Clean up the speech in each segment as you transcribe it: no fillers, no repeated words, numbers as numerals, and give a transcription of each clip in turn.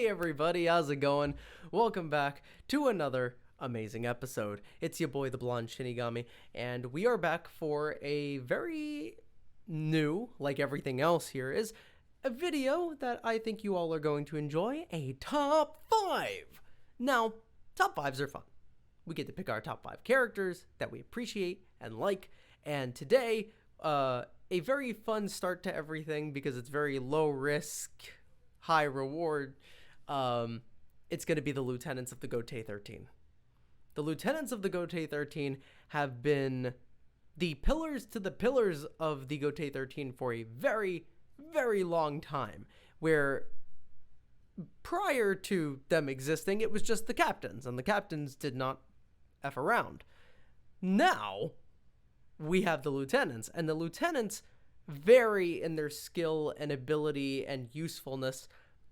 Hey everybody, how's it going? Welcome back to another amazing episode. It's your boy TheBlondeShinigami, and we are back for a very new, like everything else here, is a video that I think you all are going to enjoy, a top 5. Now, top 5s are fun. We get to pick our top 5 characters that we appreciate and like, and today, a very fun start to everything because it's very low risk, high reward. It's going to be the Lieutenants of the Gotei 13. The Lieutenants of the Gotei 13 have been the pillars to the pillars of the Gotei 13 for a very, very long time, where prior to them existing, it was just the captains, and the captains did not F around. Now, we have the lieutenants, and the lieutenants vary in their skill and ability and usefulness,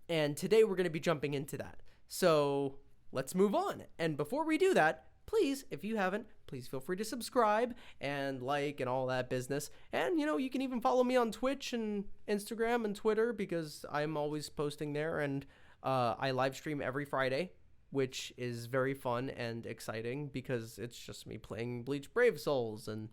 and today we're going to be jumping into that. So let's move on. And before we do that, please, if you haven't, please feel free to subscribe and like and all that business. And, you can even follow me on Twitch and Instagram and Twitter because I'm always posting there, and I live stream every Friday, which is very fun and exciting because it's just me playing Bleach Brave Souls and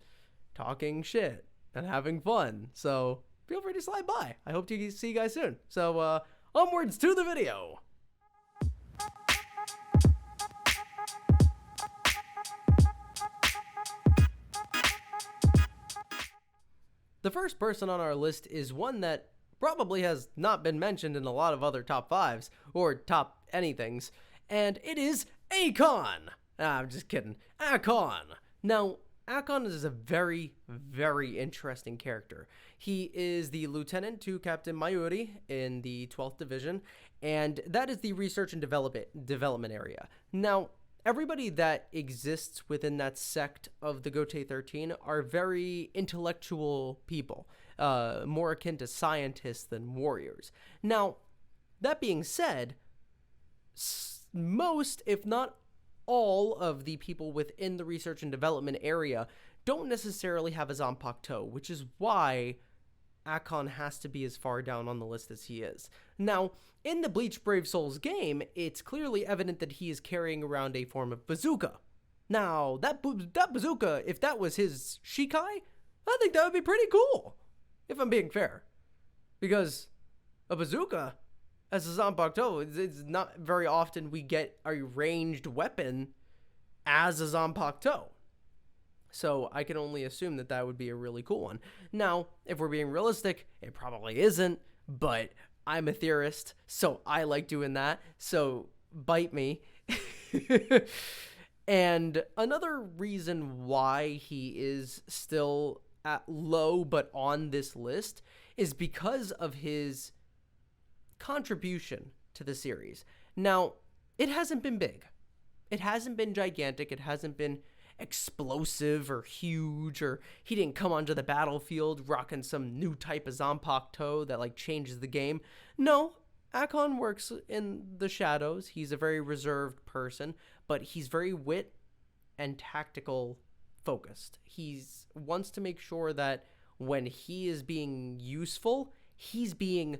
talking shit and having fun. So feel free to slide by. I hope to see you guys soon. So onwards to the video. The first person on our list is one that probably has not been mentioned in a lot of other top 5s or top anythings, and it is Akon. I'm just kidding. Akon. Now, Akon is a very, very interesting character. He is the lieutenant to Captain Mayuri in the 12th Division, and that is the research and development area. Now, everybody that exists within that sect of the Gotei 13 are very intellectual people, more akin to scientists than warriors. Now, that being said, most, if not all, of the people within the research and development area don't necessarily have a Zanpakuto, which is why Akon has to be as far down on the list as he is. Now, in the Bleach Brave Souls game, it's clearly evident that he is carrying around a form of bazooka. Now, that bazooka, if that was his Shikai, I think that would be pretty cool, if I'm being fair. Because a bazooka as a Zanpakuto, it's not very often we get a ranged weapon as a Zanpakuto. So I can only assume that that would be a really cool one. Now, if we're being realistic, it probably isn't, but I'm a theorist, so I like doing that, so bite me. And another reason why he is still at low but on this list is because of his contribution to the series. Now, it hasn't been big. It hasn't been gigantic. It hasn't been explosive or huge, or he didn't come onto the battlefield rocking some new type of Zanpakuto that changes the game. No, Akon works in the shadows. He's a very reserved person, but he's very wit and tactical focused. He wants to make sure that when he is being useful, he's being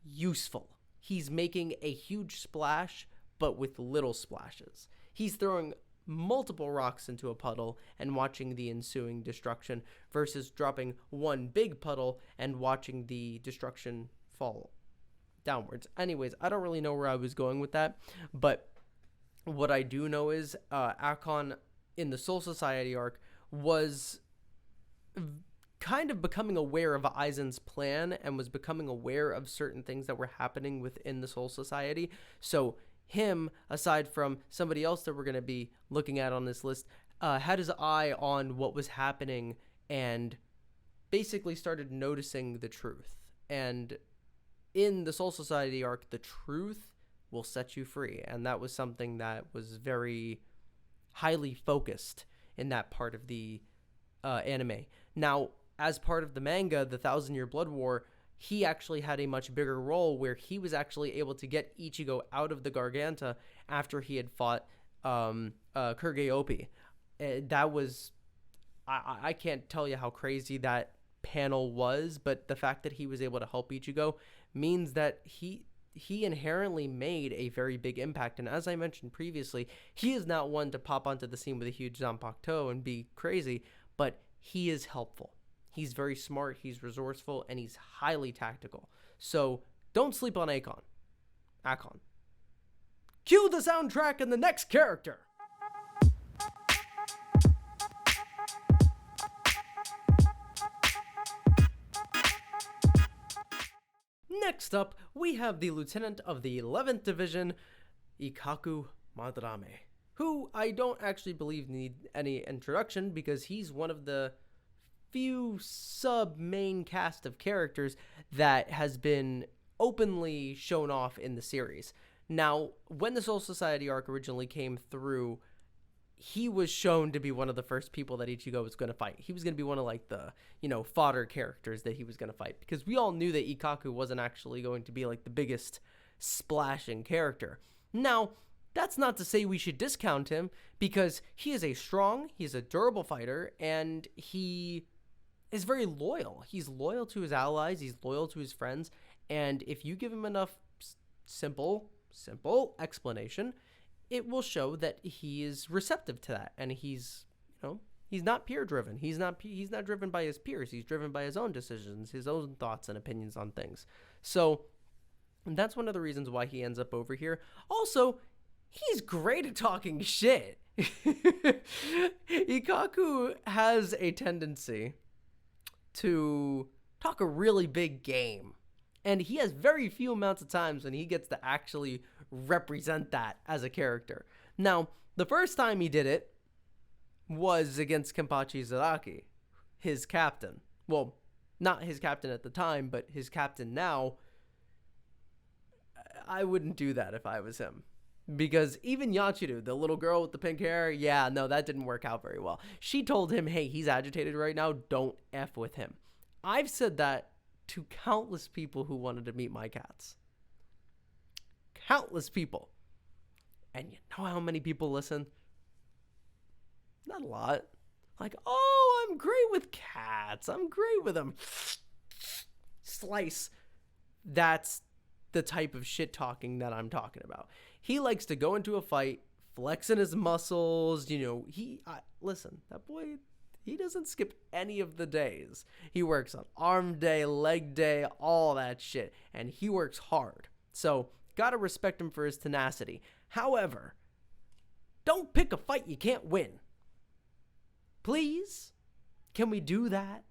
useful. He's making a huge splash, but with little splashes. He's throwing multiple rocks into a puddle and watching the ensuing destruction versus dropping one big puddle and watching the destruction fall downwards. Anyways, I don't really know where I was going with that, but what I do know is Akon in the Soul Society arc was kind of becoming aware of Aizen's plan and was becoming aware of certain things that were happening within the Soul Society. So him, aside from somebody else that we're going to be looking at on this list, had his eye on what was happening and basically started noticing the truth. And in the Soul Society arc, the truth will set you free. And that was something that was very highly focused in that part of the anime. Now, as part of the manga, The 1,000-Year Blood War, he actually had a much bigger role where he was actually able to get Ichigo out of the Garganta after he had fought Kurgeopi. That was, I can't tell you how crazy that panel was, but the fact that he was able to help Ichigo means that he he inherently made a very big impact. And as I mentioned previously, he is not one to pop onto the scene with a huge zanpakuto and be crazy, but he is helpful. He's very smart, he's resourceful, and he's highly tactical. So don't sleep on Akon. Cue the soundtrack and the next character. Next up, we have the Lieutenant of the 11th Division, Ikaku Madarame, who I don't actually believe need any introduction because he's one of the few sub-main cast of characters that has been openly shown off in the series. Now, when the Soul Society arc originally came through, he was shown to be one of the first people that Ichigo was going to fight. He was going to be one of like the, fodder characters that he was going to fight, because we all knew that Ikaku wasn't actually going to be like the biggest splashing character. Now, that's not to say we should discount him, because he is he's a durable fighter, and he is very loyal. He's loyal to his allies, he's loyal to his friends, and if you give him enough simple explanation, it will show that he is receptive to that, and he's not peer driven. He's not driven by his peers. He's driven by his own decisions, his own thoughts and opinions on things. So that's one of the reasons why he ends up over here. Also, he's great at talking shit. Ikaku has a tendency to talk a really big game, and he has very few amounts of times when he gets to actually represent that as a character. Now, the first time he did it was against Kenpachi Zaraki, his captain. Well, not his captain at the time, but his captain now. I wouldn't do that if I was him, because even Yachiru, the little girl with the pink hair, that didn't work out very well. She told him, hey, he's agitated right now, don't F with him. I've said that to countless people who wanted to meet my cats. Countless people. And you know how many people listen? Not a lot. Like, oh, I'm great with cats. I'm great with them. Slice. That's the type of shit talking that I'm talking about. He likes to go into a fight, flexing his muscles. Listen, that boy, he doesn't skip any of the days. He works on arm day, leg day, all that shit. And he works hard. So, gotta respect him for his tenacity. However, don't pick a fight you can't win. Please? Can we do that?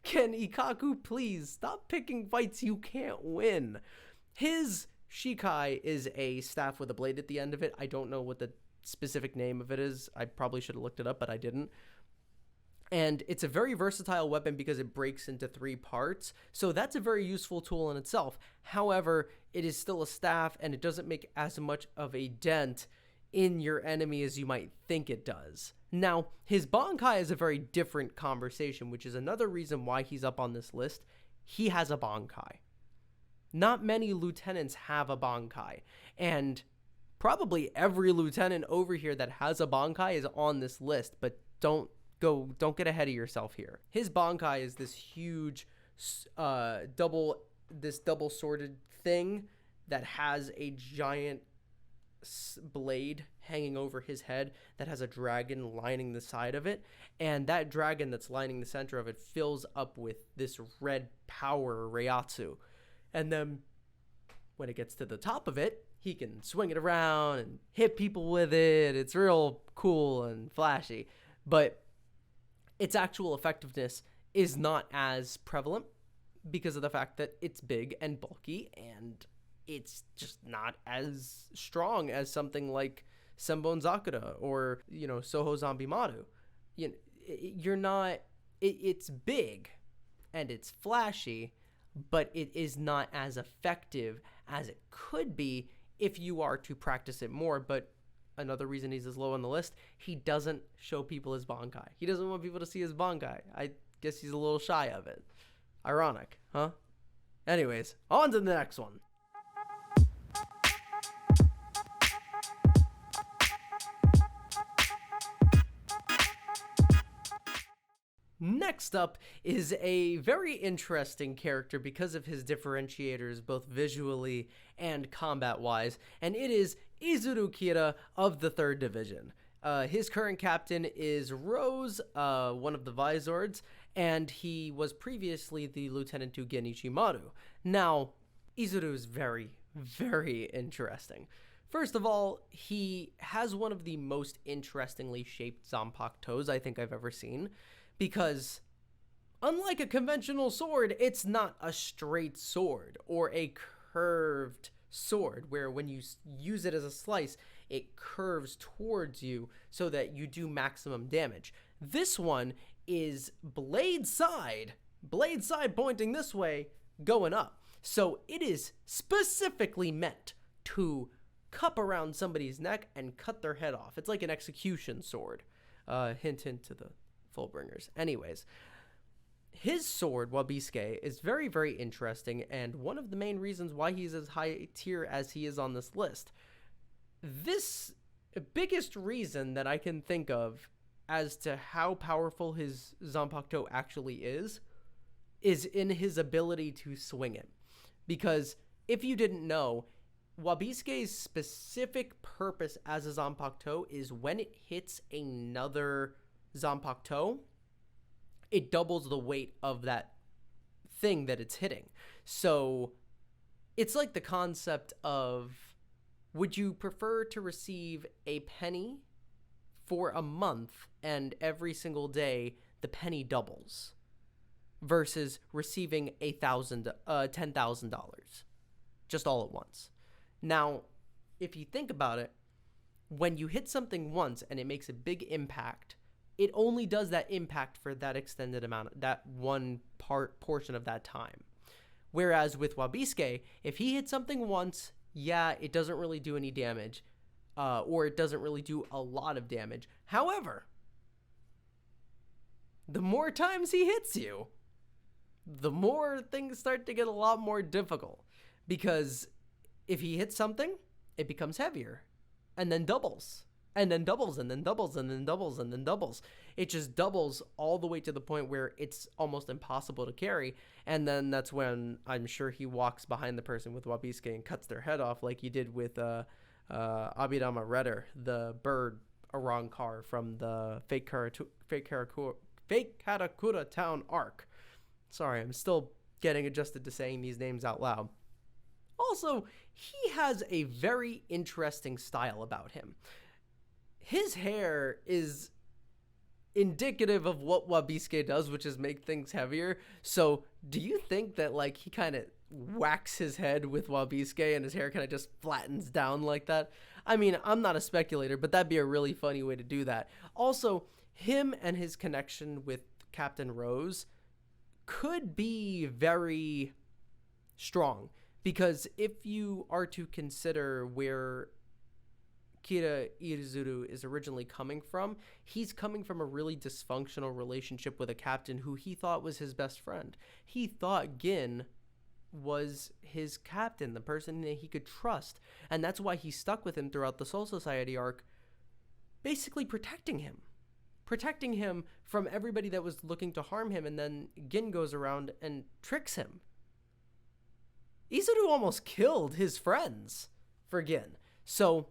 Can Ikaku please stop picking fights you can't win? His Shikai is a staff with a blade at the end of it. I don't know what the specific name of it is. I probably should have looked it up, but I didn't. And it's a very versatile weapon because it breaks into 3 parts. So that's a very useful tool in itself. However, it is still a staff, and it doesn't make as much of a dent in your enemy as you might think it does. Now, his Bankai is a very different conversation, which is another reason why he's up on this list. He has a Bankai. Not many lieutenants have a Bankai. And probably every lieutenant over here that has a Bankai is on this list, but don't get ahead of yourself here. His Bankai is this huge double sworded thing that has a giant blade hanging over his head that has a dragon lining the side of it, and that dragon that's lining the center of it fills up with this red power Reiatsu, and then when it gets to the top of it, he can swing it around and hit people with it. It's real cool and flashy, but its actual effectiveness is not as prevalent because of the fact that it's big and bulky, and it's just not as strong as something like Senbon Zakura or, Soho Zombie Maru. It's big and it's flashy, but it is not as effective as it could be if you are to practice it more. But another reason he's as low on the list, he doesn't show people his Bankai. He doesn't want people to see his Bankai. I guess he's a little shy of it. Ironic, huh? Anyways, on to the next one. next up is a very interesting character because of his differentiators, both visually and combat-wise, and it is Izuru Kira of the 3rd Division. His current captain is Rose, one of the Vizords, and he was previously the Lieutenant to Genichimaru. Now, Izuru is very, very interesting. First of all, he has one of the most interestingly shaped Zanpakutos I think I've ever seen, because unlike a conventional sword, it's not a straight sword or a curved sword where when you use it as a slice, it curves towards you so that you do maximum damage. This one is blade side pointing this way, going up. So it is specifically meant to cup around somebody's neck and cut their head off. It's like an execution sword. Hint to the Fullbringers. Anyways, his sword, Wabisuke, is very, very interesting, and one of the main reasons why he's as high tier as he is on this list. This biggest reason that I can think of as to how powerful his Zanpakuto actually is in his ability to swing it. Because if you didn't know, Wabisuke's specific purpose as a Zanpakuto is when it hits another Zanpakuto, it doubles the weight of that thing that it's hitting. So it's like the concept of, would you prefer to receive a penny for a month and every single day the penny doubles versus receiving $10,000 just all at once? Now, if you think about it, when you hit something once and it makes a big impact, it only does that impact for that extended amount, that one portion of that time. Whereas with Wabisuke, if he hits something once, yeah, it doesn't really do any damage, or it doesn't really do a lot of damage. However, the more times he hits you, the more things start to get a lot more difficult. Because if he hits something, it becomes heavier, and then doubles, and then doubles, and then doubles, and then doubles, and then doubles. It just doubles all the way to the point where it's almost impossible to carry. And then that's when I'm sure he walks behind the person with Wabisuke and cuts their head off, like he did with Abidama Redder, the bird Arrancar from the fake Karakura Town arc. Sorry, I'm still getting adjusted to saying these names out loud. Also, he has a very interesting style about him. His hair is indicative of what Wabisuke does, which is make things heavier. So do you think that like he kind of whacks his head with Wabisuke and his hair kind of just flattens down like that? I mean, I'm not a speculator, but that'd be a really funny way to do that. Also, him and his connection with Captain Rose could be very strong, because if you are to consider where Kira Izuru is originally coming from, he's coming from a really dysfunctional relationship with a captain who he thought was his best friend. He thought Gin was his captain, the person that he could trust, and that's why he stuck with him throughout the Soul Society arc, basically protecting him from everybody that was looking to harm him. And then Gin goes around and tricks him. Izuru almost killed his friends for Gin. So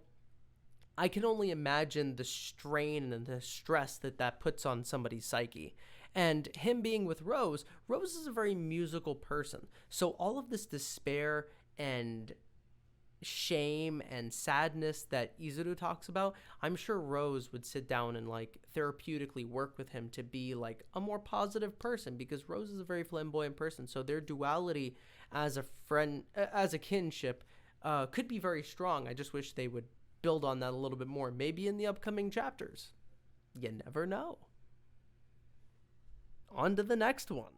I can only imagine the strain and the stress that puts on somebody's psyche. And him being with Rose is a very musical person. So all of this despair and shame and sadness that Izuru talks about, I'm sure Rose would sit down and like therapeutically work with him to be like a more positive person, because Rose is a very flamboyant person. So their duality as a friend, as a kinship, could be very strong. I just wish they would build on that a little bit more, maybe in the upcoming chapters. You never know. On to the next one.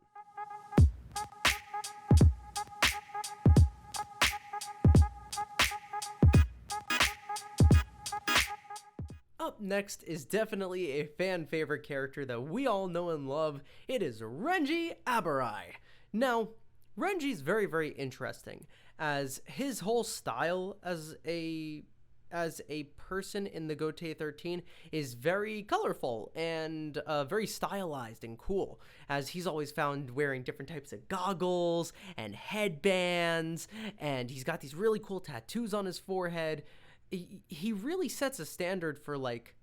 Up next is definitely a fan favorite character that we all know and love. It is Renji Abarai. Now, Renji's very, very interesting, as his whole style as a as a person in the Gotei 13 is very colorful and very stylized and cool, as he's always found wearing different types of goggles and headbands, and he's got these really cool tattoos on his forehead. He really sets a standard for like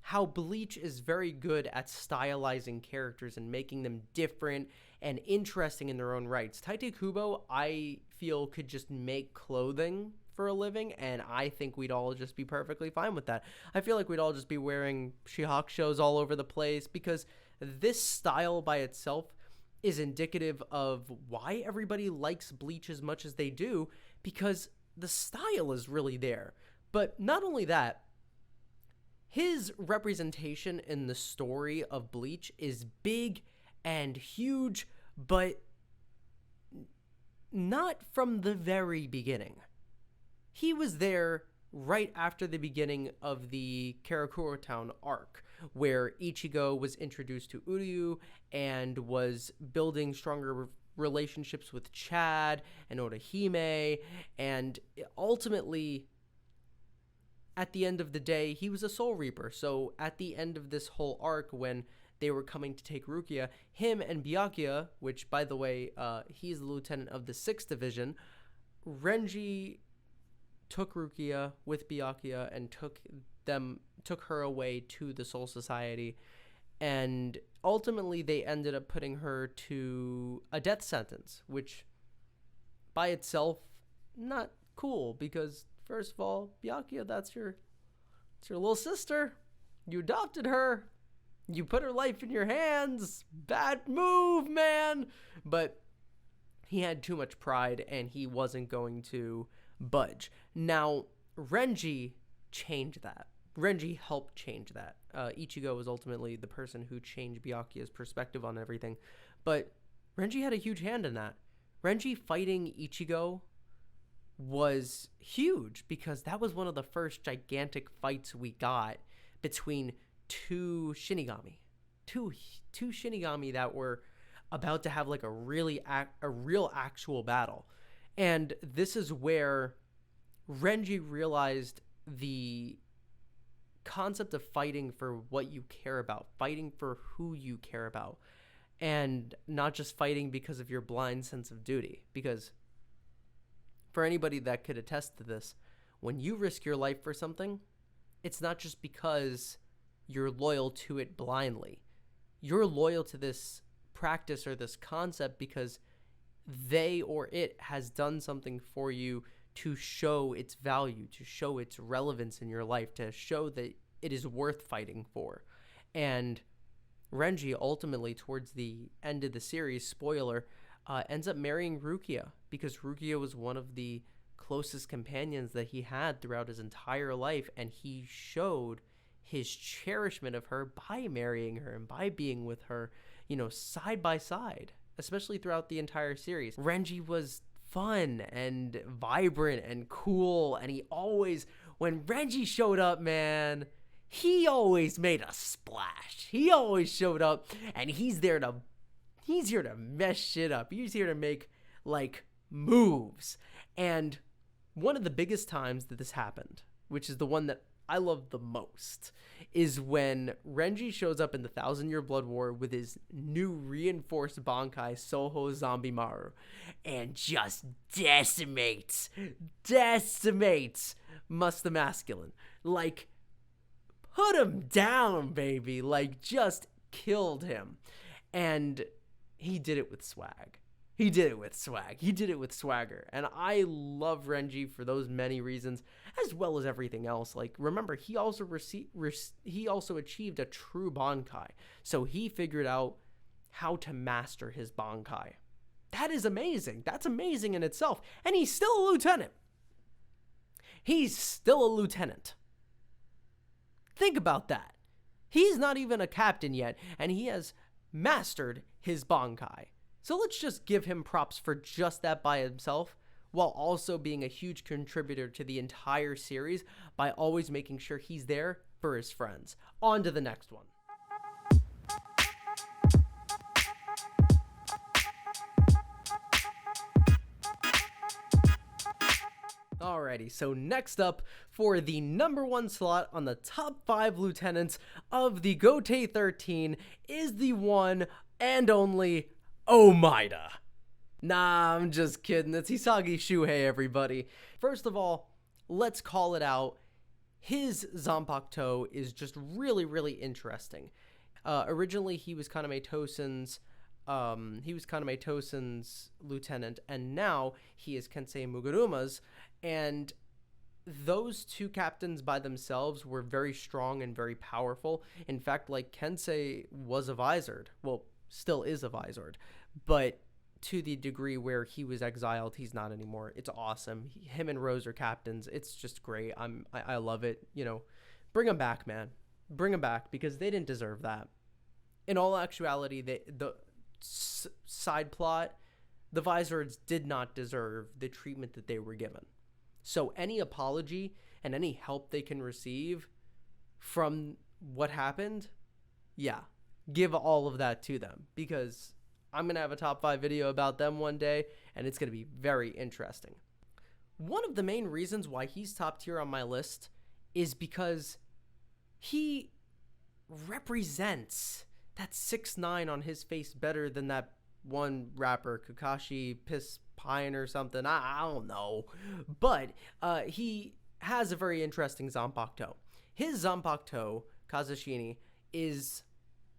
how Bleach is very good at stylizing characters and making them different and interesting in their own rights. Tite Kubo, I feel, could just make clothing for a living, and I think we'd all just be perfectly fine with that. I feel like we'd all just be wearing shows all over the place, because this style by itself is indicative of why everybody likes Bleach as much as they do, because the style is really there. But not only that, his representation in the story of Bleach is big and huge, but not from the very beginning. He was there right after the beginning of the Karakura Town arc, where Ichigo was introduced to Uryu and was building stronger relationships with Chad and Orihime, and ultimately, at the end of the day, he was a Soul Reaper. So at the end of this whole arc, when they were coming to take Rukia, him and Byakuya, which, by the way, he's the lieutenant of the 6th Division, Renji took Rukia with Byakuya and took her away to the Soul Society, and ultimately they ended up putting her to a death sentence, which by itself not cool, because first of all, Byakuya, it's your little sister. You adopted her. You put her life in your hands. Bad move, man. But he had too much pride, and he wasn't going to budge. Now, Renji changed that. Renji helped change that. Ichigo was ultimately the person who changed Byakuya's perspective on everything. But Renji had a huge hand in that. Renji fighting Ichigo was huge, because that was one of the first gigantic fights we got between two Shinigami. Two Shinigami that were about to have like a real actual battle. And this is where Renji realized the concept of fighting for what you care about, fighting for who you care about, and not just fighting because of your blind sense of duty. Because for anybody that could attest to this, when you risk your life for something, it's not just because you're loyal to it blindly. You're loyal to this practice or this concept because they or it has done something for you to show its value, to show its relevance in your life, to show that it is worth fighting for. And Renji ultimately, towards the end of the series, spoiler, ends up marrying Rukia, because Rukia was one of the closest companions that he had throughout his entire life, and he showed his cherishment of her by marrying her and by being with her, side by side, especially throughout the entire series. Renji was fun and vibrant and cool, and when Renji showed up, man, he always made a splash. He always showed up, and he's here to mess shit up. He's here to make moves. And one of the biggest times that this happened, which is the one that I love the most, is when Renji shows up in the 1,000-Year Blood War with his new reinforced Bankai Soho Zombie Maru and just decimates Must the Masculine. Put him down, baby. Just killed him. And he did it with swag. He did it with swagger. And I love Renji for those many reasons, as well as everything else. Remember, he also achieved a true Bankai. So he figured out how to master his Bankai. That is amazing. That's amazing in itself. And he's still a lieutenant. Think about that. He's not even a captain yet, and he has mastered his Bankai. So let's just give him props for just that by himself, while also being a huge contributor to the entire series by always making sure he's there for his friends. On to the next one. Alrighty, so next up for the number 1 slot on the top 5 lieutenants of the Gotei 13 is the one and only Omaida. Nah, I'm just kidding. It's Hisagi Shuhei, everybody. First of all, let's call it out. His Zanpakuto is just really, really interesting. Originally, he was Kaname Tosen's lieutenant, and now he is Kensei Muguruma's. And those two captains by themselves were very strong and very powerful. In fact, like, Kensei was a visored. Well, still is a visored, but to the degree where he was exiled, he's not anymore. It's awesome. Him and Rose are captains. It's just great. I love it. You know, bring them back, man. Bring them back, because they didn't deserve that. In all actuality, the side plot, the Visoreds did not deserve the treatment that they were given. So any apology and any help they can receive from what happened, yeah, give all of that to them, because I'm going to have a top 5 video about them one day, and it's going to be very interesting. One of the main reasons why he's top tier on my list is because he represents that 6'9" on his face better than that one rapper, Kakashi Piss Pine or something. I don't know. But he has a very interesting Zanpakuto. His Zanpakuto, Kazashini, is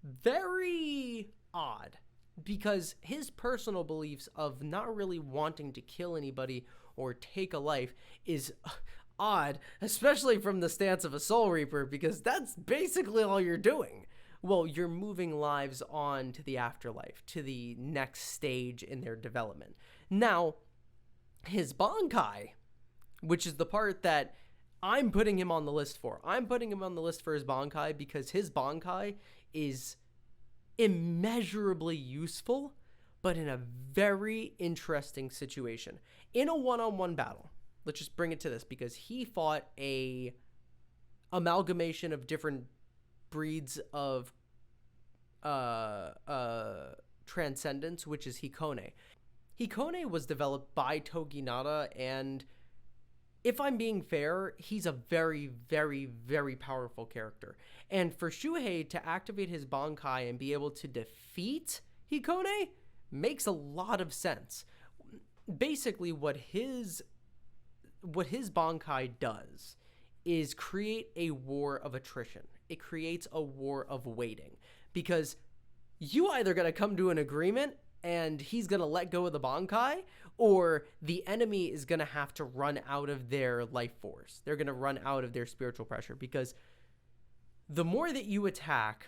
very odd, because his personal beliefs of not really wanting to kill anybody or take a life is odd, especially from the stance of a Soul Reaper, because that's basically all you're doing. Well, you're moving lives on to the afterlife, to the next stage in their development. Now, his Bankai, which is the part that I'm putting him on the list for. I'm putting him on the list for his Bankai because his Bankai is immeasurably useful, but in a very interesting situation. In a one-on-one battle, let's just bring it to this, because he fought a amalgamation of different breeds of transcendence, which is Hikone. Hikone was developed by Toginata, and if I'm being fair, he's a very, very, very powerful character. And for Shuhei to activate his Bankai and be able to defeat Hikone makes a lot of sense. Basically, what his Bankai does is create a war of attrition. It creates a war of waiting, because you either got to come to an agreement and he's going to let go of the Bankai, or the enemy is going to have to run out of their life force. They're going to run out of their spiritual pressure, because the more that you attack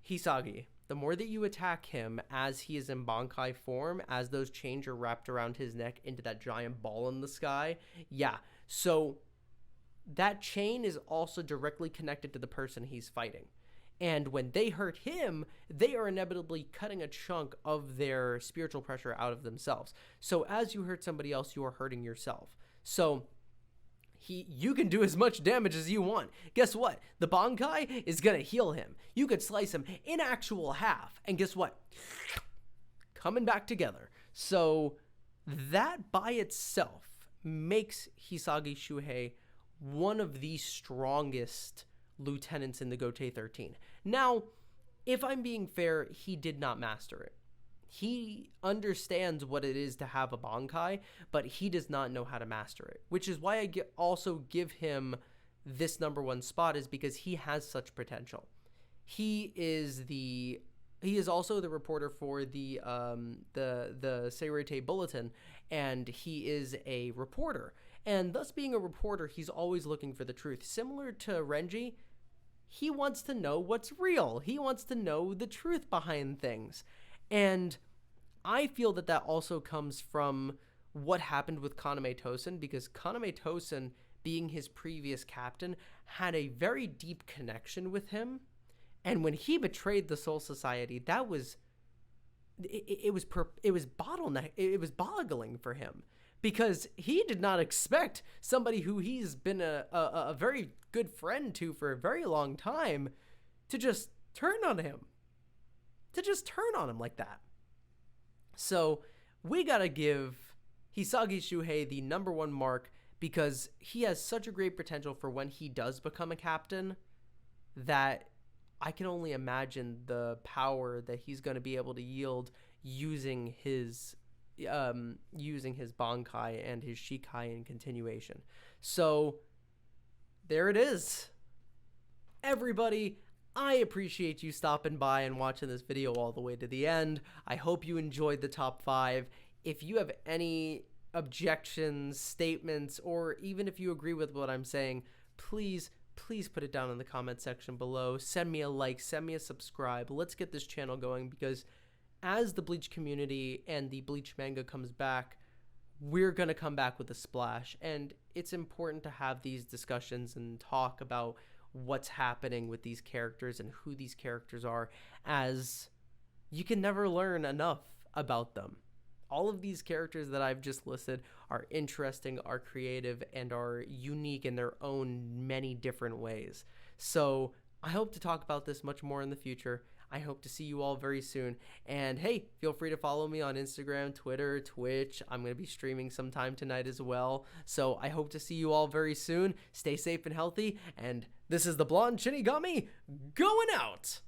Hisagi, the more that you attack him as he is in Bankai form, as those chains are wrapped around his neck into that giant ball in the sky. Yeah, so that chain is also directly connected to the person he's fighting. And when they hurt him, they are inevitably cutting a chunk of their spiritual pressure out of themselves. So as you hurt somebody else, you are hurting yourself. So you can do as much damage as you want. Guess what? The Bankai is going to heal him. You could slice him in actual half. And guess what? Coming back together. So that by itself makes Hisagi Shuhei one of the strongest lieutenants in the Gotei 13. Now, if I'm being fair, he did not master it. He understands what it is to have a Bankai, but he does not know how to master it, which is why I also give him this number 1 spot, is because he has such potential. He is also the reporter for the Seirete Bulletin, and he is a reporter. And thus being a reporter, he's always looking for the truth. Similar to Renji, he wants to know what's real. He wants to know the truth behind things. And I feel that that also comes from what happened with Kaname Tosen, because Kaname Tosen, being his previous captain, had a very deep connection with him. And when he betrayed the Soul Society, that was it was boggling for him, because he did not expect somebody who he's been a very good friend to for a very long time to just turn on him like that. So we gotta give Hisagi Shuhei the #1 mark because he has such a great potential for when he does become a captain that I can only imagine the power that he's going to be able to yield using his Bankai and his Shikai in continuation. So there it is. Everybody, I appreciate you stopping by and watching this video all the way to the end. I hope you enjoyed the top 5. If you have any objections, statements, or even if you agree with what I'm saying, please put it down in the comment section below. Send me a like, send me a subscribe. Let's get this channel going, because as the Bleach community and the Bleach manga comes back, we're going to come back with a splash. And it's important to have these discussions and talk about what's happening with these characters and who these characters are, as you can never learn enough about them. All of these characters that I've just listed are interesting, are creative, and are unique in their own many different ways. So I hope to talk about this much more in the future. I hope to see you all very soon. And hey, feel free to follow me on Instagram, Twitter, Twitch. I'm going to be streaming sometime tonight as well. So I hope to see you all very soon. Stay safe and healthy. And this is the Blonde Shinigami going out.